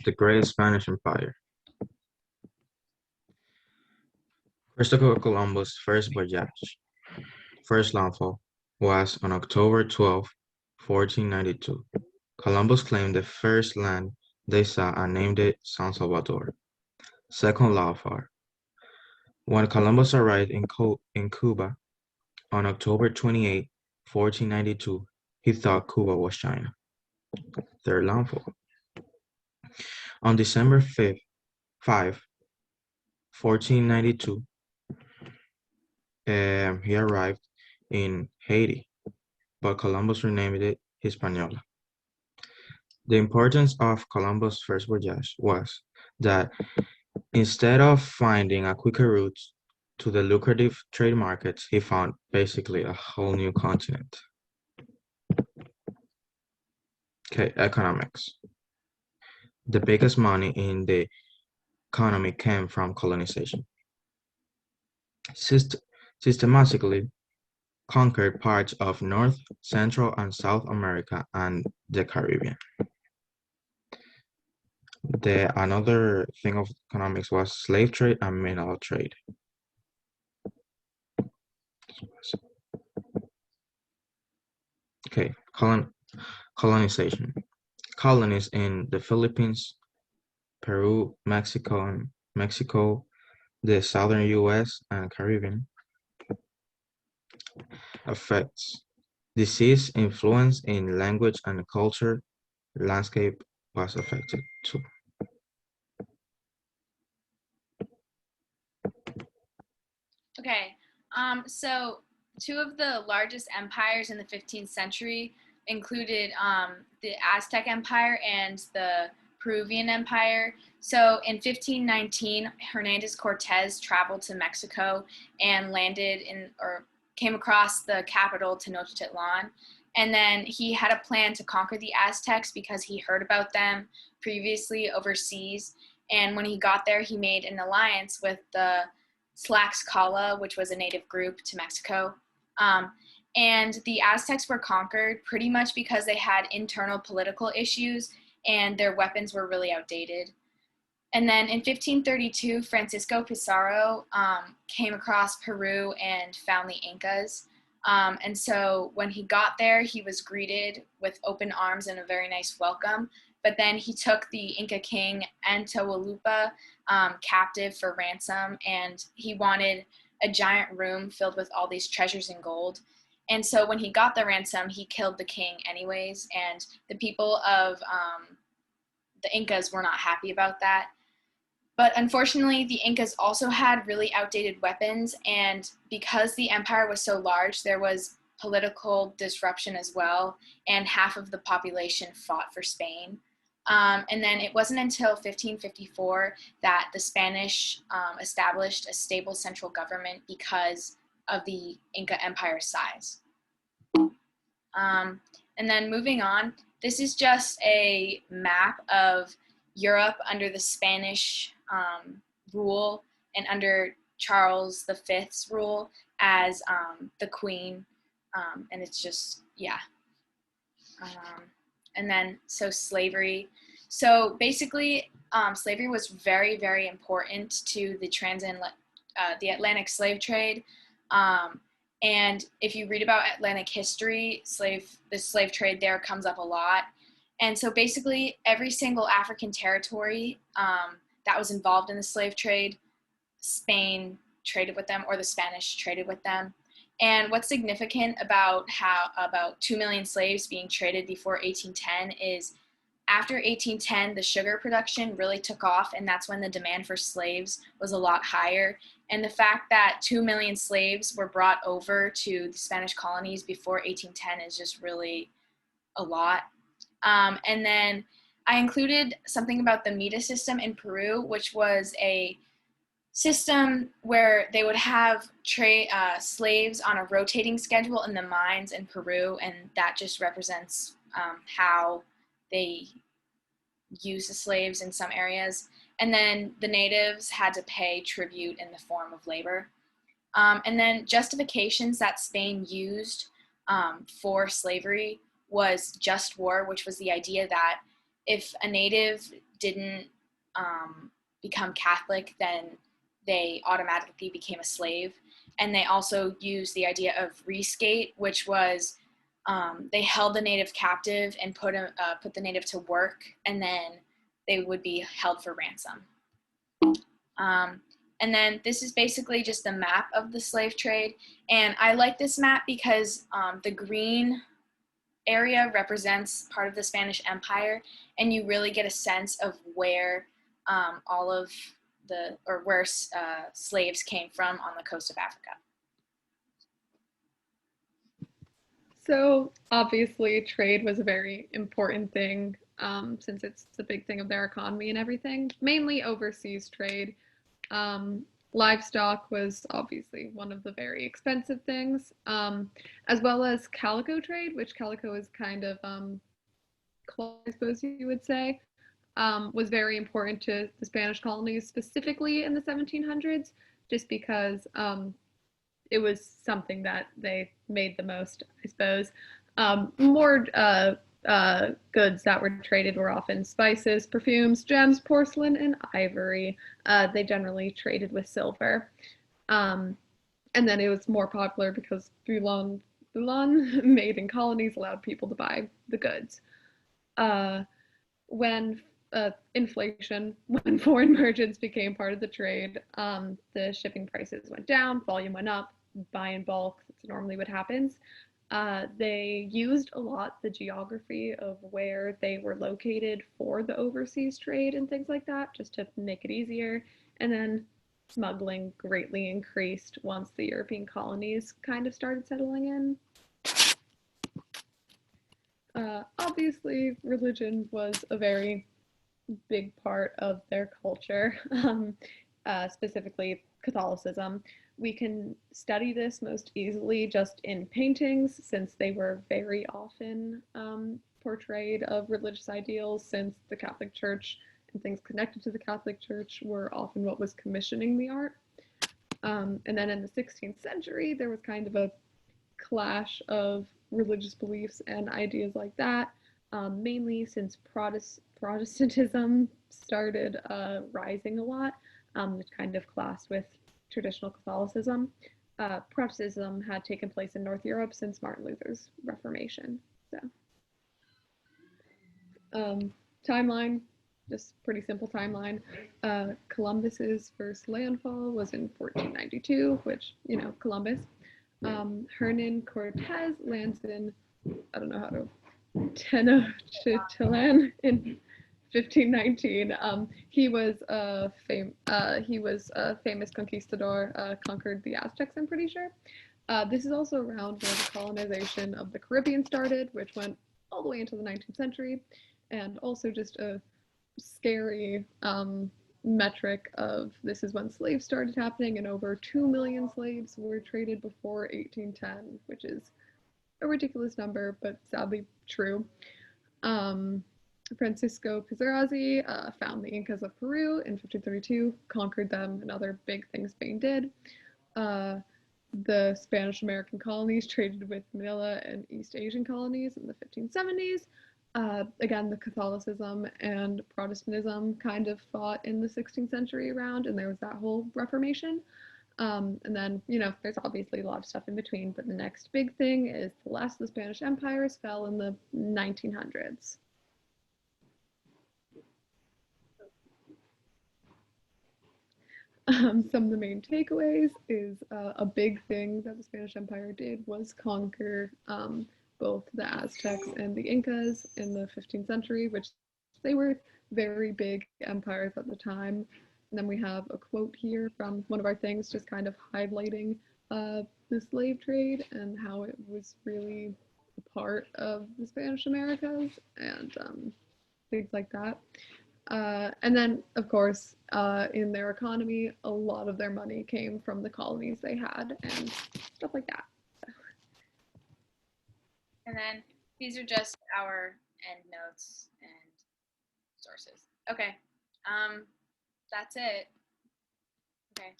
the Great Spanish Empire. Christopher Columbus' first voyage, first landfall, was on October 12, 1492. Columbus claimed the first land they saw and named it San Salvador. Second landfall. When Columbus arrived in Cuba on October 28, 1492, he thought Cuba was China. Third landfall. On December 5, 1492, he arrived in Haiti, but Columbus renamed it Hispaniola. The importance of Columbus' first voyage was that instead of finding a quicker route to the lucrative trade markets, he found basically a whole new continent. Okay, economics. The biggest money in the economy came from colonization. Systematically conquered parts of North, Central, and South America and the Caribbean. Another thing of economics was slave trade and mineral trade. Okay, colonization. Colonies in the Philippines, Peru, Mexico, the southern US, and Caribbean. Effects. Disease influence in language and culture. Landscape was affected too. Okay, so two of the largest empires in the 15th century included the Aztec Empire and the Peruvian Empire. So in 1519, Hernandez Cortez traveled to Mexico and landed in, or came across the capital, Tenochtitlan. And then he had a plan to conquer the Aztecs because he heard about them previously overseas. And when he got there, he made an alliance with the Tlaxcala, which was a native group to Mexico. And the Aztecs were conquered pretty much because they had internal political issues and their weapons were really outdated. And then in 1532, Francisco Pizarro came across Peru and found the Incas. And so when he got there, he was greeted with open arms and a very nice welcome. But then he took the Inca king Atahualpa captive for ransom, and he wanted a giant room filled with all these treasures and gold. And so when he got the ransom, he killed the king anyways, and the people of the Incas were not happy about that. But unfortunately, the Incas also had really outdated weapons, and because the empire was so large, there was political disruption as well, and half of the population fought for Spain. And then it wasn't until 1554 that the Spanish established a stable central government because of the Inca Empire's size. And then moving on, this is just a map of Europe under the Spanish rule and under Charles V's rule as the Queen. And it's just, yeah. And then, so slavery. So basically, slavery was very, very important to the Atlantic slave trade. And if you read about Atlantic history, the slave trade there comes up a lot. And so basically, every single African territory that was involved in the slave trade, Spain traded with them, or the Spanish traded with them. And what's significant about about 2 million slaves being traded before 1810 is after 1810, the sugar production really took off, and that's when the demand for slaves was a lot higher. And the fact that 2 million slaves were brought over to the Spanish colonies before 1810 is just really a lot. And then I included something about the Mita system in Peru, which was a system where they would have slaves on a rotating schedule in the mines in Peru, and that just represents how they use the slaves in some areas. And then the natives had to pay tribute in the form of labor. And then justifications that Spain used for slavery was just war, which was the idea that if a native didn't become Catholic, then they automatically became a slave. And they also used the idea of rescate, which was they held the native captive and put the native to work, and then they would be held for ransom. And then this is basically just a map of the slave trade. And I like this map because the green area represents part of the Spanish Empire, and you really get a sense of where slaves came from on the coast of Africa. So obviously trade was a very important thing since it's the big thing of their economy and everything, mainly overseas trade. Livestock was obviously one of the very expensive things, as well as calico trade, which calico is kind of, I suppose you would say, was very important to the Spanish colonies, specifically in the 1700s, just because it was something that they made the most, I suppose. More goods that were traded were often spices, perfumes, gems, porcelain, and ivory. They generally traded with silver. And then it was more popular because Boulogne made in colonies allowed people to buy the goods. When inflation, when foreign merchants became part of the trade, the shipping prices went down, volume went up, buy in bulk, that's normally what happens. They used a lot the geography of where they were located for the overseas trade and things like that, just to make it easier. And then smuggling greatly increased once the European colonies kind of started settling in. Obviously, religion was a very big part of their culture, specifically Catholicism. We can study this most easily just in paintings, since they were very often portrayed of religious ideals, since the Catholic Church and things connected to the Catholic Church were often what was commissioning the art. And then in the 16th century, there was kind of a clash of religious beliefs and ideas like that, mainly since Protestantism started rising a lot, which kind of clashed with traditional Catholicism. Protestantism had taken place in North Europe since Martin Luther's Reformation. So, timeline, just pretty simple timeline. Columbus's first landfall was in 1492, which, you know, Columbus. Hernan Cortez lands in, I don't know how to, Tenochtitlan in 1519. He was a famous conquistador, conquered the Aztecs, I'm pretty sure. This is also around where the colonization of the Caribbean started, which went all the way into the 19th century, and also just a scary metric of this is when slaves started happening, and over 2 million slaves were traded before 1810, which is a ridiculous number, but sadly true. Francisco Pizarro found the Incas of Peru in 1532, conquered them, and other big things Spain did. The Spanish American colonies traded with Manila and East Asian colonies in the 1570s. Again, the Catholicism and Protestantism kind of fought in the 16th century around, and there was that whole Reformation. And then, you know, there's obviously a lot of stuff in between, but the next big thing is the last of the Spanish empires fell in the 1900s. Some of the main takeaways is a big thing that the Spanish Empire did was conquer both the Aztecs and the Incas in the 15th century, which they were very big empires at the time. And then we have a quote here from one of our things, just kind of highlighting the slave trade and how it was really a part of the Spanish Americas and things like that. And then, of course, in their economy, a lot of their money came from the colonies they had and stuff like that. And then these are just our end notes and sources. Okay, that's it. Okay.